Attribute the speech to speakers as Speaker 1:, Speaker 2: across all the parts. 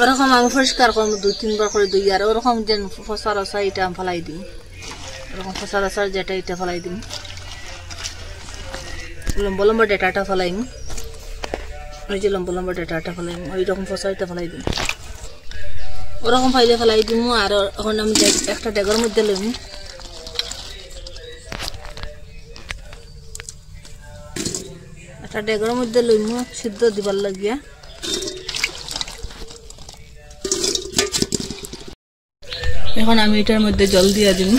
Speaker 1: ওরকম আমি পরিষ্কার করবো 2-3 বার করে দুই আর ওরকম যে ফসা রসা এটা আমি ফেলাই দিই ওরকম ফসা রসার যেটা এটা ফেলাই দিই লম্বা লম্বা ডেটাটা ফেলাই ওই যে লম্বা লম্বা ডেটাটা ফেলাই ওই রকম ফসা এটা ফেলাই দিই ওরকম ফাইলে ফেলাই দিই আর এখন আমি একটা ডেগের মধ্যে লইম একটা ডেগের মধ্যে লইম সিদ্ধ দিবার লাগিয়া এখন আমি এটার মধ্যে জল দিয়া দিই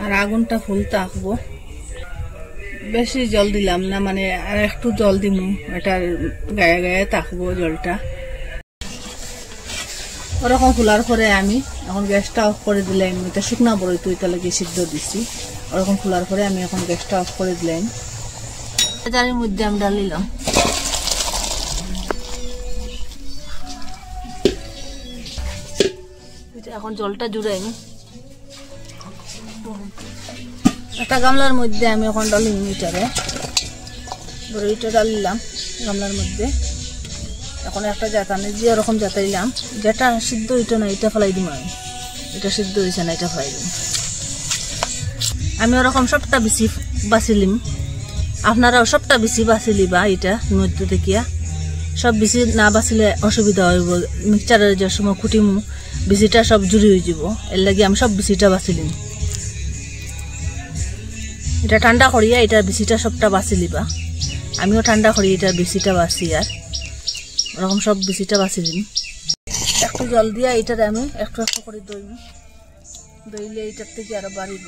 Speaker 1: আর আগুনটা ফুলতে আঁকবো বেশি জল দিলাম না মানে আর একটু জল দিমু এটার গায়ে গায়ে তাকবো জলটা ওরকম ফুলার পরে আমি এখন গ্যাসটা অফ করে দিলাম এটা শুকনা বড়ই তো এটা লাগিয়ে সিদ্ধ দিছি ওরকম ফুলার পরে আমি এখন গ্যাসটা অফ করে দিলাম জারের মধ্যে আমি ডালিলাম এখন জলটা জুড়াই একটা গামলার মধ্যে আমি এখন ডালিম ইটারে বড়ইটা ডালিলাম গামলার মধ্যে এখন একটা জাতানে যে ওরকম জাতাইলাম যেটা সিদ্ধ হইতো না এটা ফেলাই দিম আমি এটা সিদ্ধ হয়েছে না এটা ফেলাই দিম আমি ওরকম সবটা বেশি বাছিলিম আপনারাও সবটা বেশি বাছিলিবা এটা মধ্য দেখিয়া সব বেশি না বাছিলে অসুবিধা হইব মিক্সচারের যে সময় কুটিমু বেশিটা সব জুড়ি হয়ে যাব এর লাগে আমি সব বেশিটা বাছিলিম এটা ঠান্ডা করিয়া এটার বেশিটা সবটা বাছিলিবা আমিও ঠান্ডা করি এটার বেশিটা বাছি আর ওরকম সব বেশিটা বাছিলিম একটু জল দিয়া এটার আমি একটু একটু করে দইম দইলে এটার থেকে আরো বাড়িব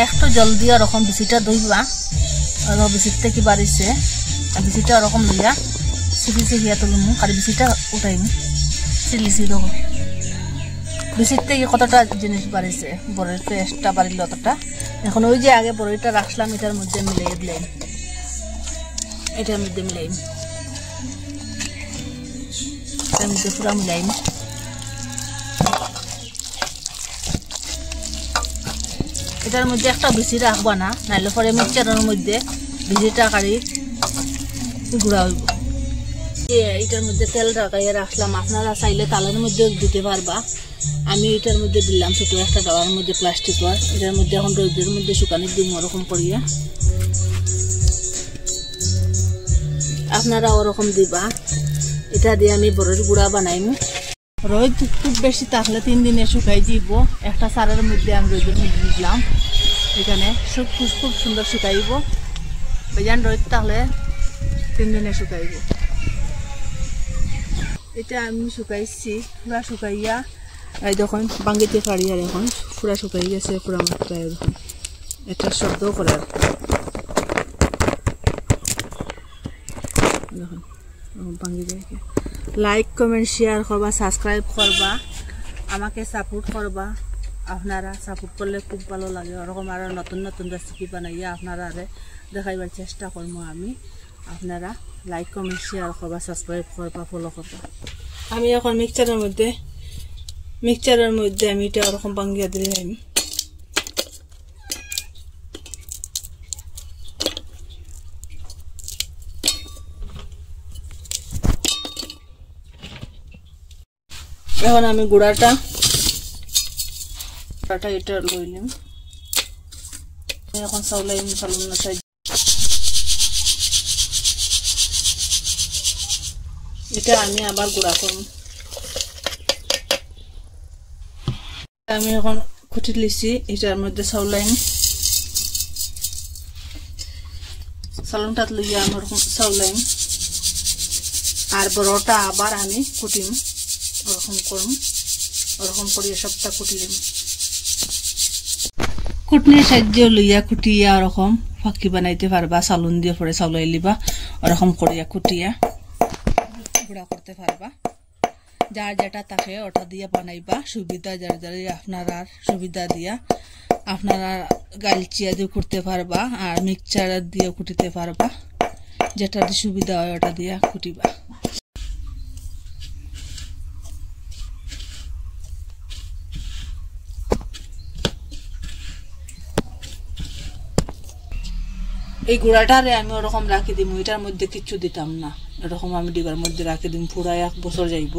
Speaker 1: একটু জল দিয়া ওরকম বেশিটা দইবা আর বেশির থেকে বাড়িছে বেশিটা ওরকম লইয়া সিপি সিপিয়া তুলিম আর বেশিটা উঠাইম সিলিছি দেখো বেশির থেকে কতটা জিনিস বাড়িছে বড়ের পেস্টটা বাড়িল অতটা এখন ওই যে আগে বড়ইটা রাখলাম এটার মধ্যে মিলাই দিলাম এটার মধ্যে মিলাইম এটার মধ্যে পুরা মিলাইম এটার মধ্যে একটা বেশি রাখবা না নাইলে পরে মিক্সচারের মধ্যে বেশিটা কাড়ি গুঁড়া হইব এটার মধ্যে তেল রাখাইয়া রাখলাম আপনারা চাইলে তালের মধ্যে দিতে পারবা আমি এটার মধ্যে দিলাম ছোট একটা ডাবার মধ্যে প্লাস্টিকের এটার মধ্যে এখন রোদের মধ্যে শুকানি দিন ওরকম করিয়া আপনারা ওরকম দিবা এটা দিয়ে আমি বড়ের গুঁড়া বানাইম রোদ খুব বেশি থাকলে 3 দিনে শুকাই দিব একটা সারের মধ্যে আমি রোদের মধ্যে দিলাম এখানে খুব সুন্দর শুকাইব বেজান রোদ থাকলে 3 দিনে শুকাইব এটা আমি শুকাইছি পুরা শুকাইয়া এই দেখুন বাঙ্গিতে পারি আর এখন পুরা শুকাই গেছে পুরা মাত্রায় দেখুন এটা শব্দ করে দেখুন বাঙ্গি যায় লাইক কমেন্ট শেয়ার করবা সাবস্ক্রাইব করবা আমাকে সাপোর্ট করবা আপনারা সাপোর্ট করলে খুব ভালো লাগে ওরকম আরো নতুন নতুন রেসিপি বানাইয়া আপনারা দেখাইবার চেষ্টা করবো আমি আপনারা লাইক কমেন্ট শেয়ার করবা সাবস্ক্রাইব করবা ফলো করবা আমি এখন মিক্সচারের মধ্যে আমি এটা ওরকম বাঙ্গিয়া দিলাম এখন আমি গুঁড়াটা এটা লইলাম এখন চাউলাই চালুন না চাই এটা আমি আবার গুঁড়া করব আমি এখন কুটি লিছি এটার মধ্যে চাউলাইম চালনটাত লইয়া আমি ওরকম চাউলাইম আর বড়টা আবার আমি কুটিম ওরকম করুন ওরকম করিয়া সবটা কুটিলিম কুটনির সাহায্যে লইয়া কুটিয়া ওরকম ফাঁকি বানাইতে পারবা চালুন দিয়ে পরে চাউলাই লিবা ওরকম করিয়া কুটিয়া গুঁড়া করতে পারবা যার যেটা থাকে ওটা দিয়ে বানাইবা সুবিধা যার যার আপনার সুবিধা দিয়া আপনারা গালচিয়া দিয়ে কুটতে পারবা আর মিক্সচার দিয়ে কুটিতে পারবা যেটা সুবিধা হয় ওটা দিয়া কুটিবা। এই গুঁড়াটারে আমি ওরকম রাখি দিম, এটার মধ্যে কিচ্ছু দিতাম না, এরকম আমি ডিবার মধ্যে রাখি দিম, পুরা 1 বছর যাইব।